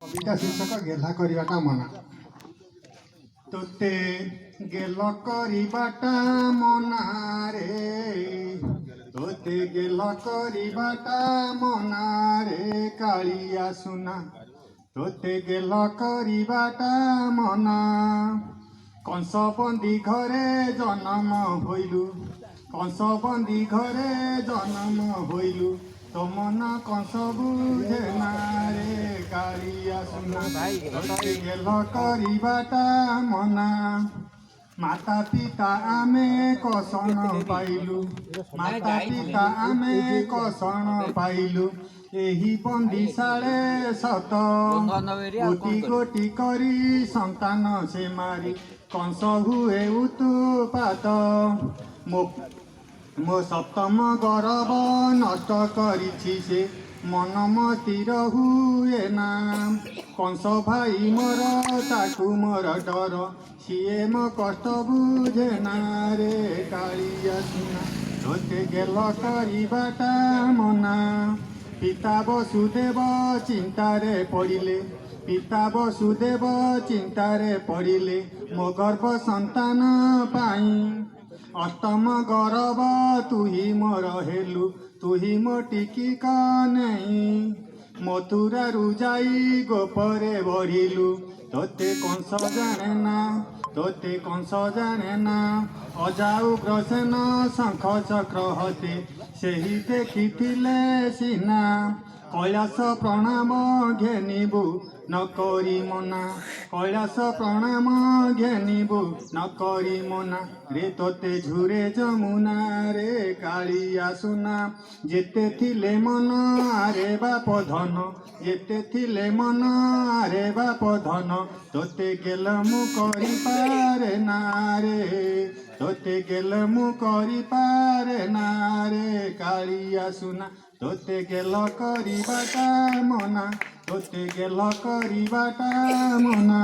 कविता शीर्षक गेला करवाटा मना तोते गेल करवाटा मना रे तोते गेल करवाटा मना रे कालिया सुना तोते गेल करवाटा मना कंसबंदी घरे जन्म होइलु कंसबंदी घरे जन्म होइलु तो मन कंस बुझे ना रे कालिया सुना तोते गेल करवाटा मना माता पिता आमे कसन पाइलु माता पिता आमे कसन पाइलु एही बंदिशाले सत गोटी गोटी करी संतान से मारी कंस हुए उत्पात मो सप्तम गौरव नष्ट करिछि से मन मतिर हुए ना कंस भाई मोर ताकू मोर डर सीए मो कष्ट बुझे ना रे कालिया सुना तोते गेल करवाटा मना पिता वसुदेव चिंतारे पड़िले पिता वसुदेव चिंतारे पड़िले मो गर्भ संतान पाई अष्टम गौरव तुही मोर हेलु तुही मो टिकिका नहीं मथुरारू जाई गोपरे बढ़िलु तोते कंस जाने ना तोते कंस जाने ना अजाऊ ग्रसेन शंख चक्र हते सेही देखिथिले सिना कैलास प्रणाम घेनिबु न करी मना कैलास प्रणाम घेनिबु न करी मना रे तोते झुरे जमुना रे कालिया सुना जेते थिले मन आरे बाप धन जेते थिले मन आरे बाप धन तोते गेल मु करी पारे ना रे तोते गेल मु करी पारे ना रे कालिया सुना तोते गेल करवाटा मना तोते गेल करवाटा मना।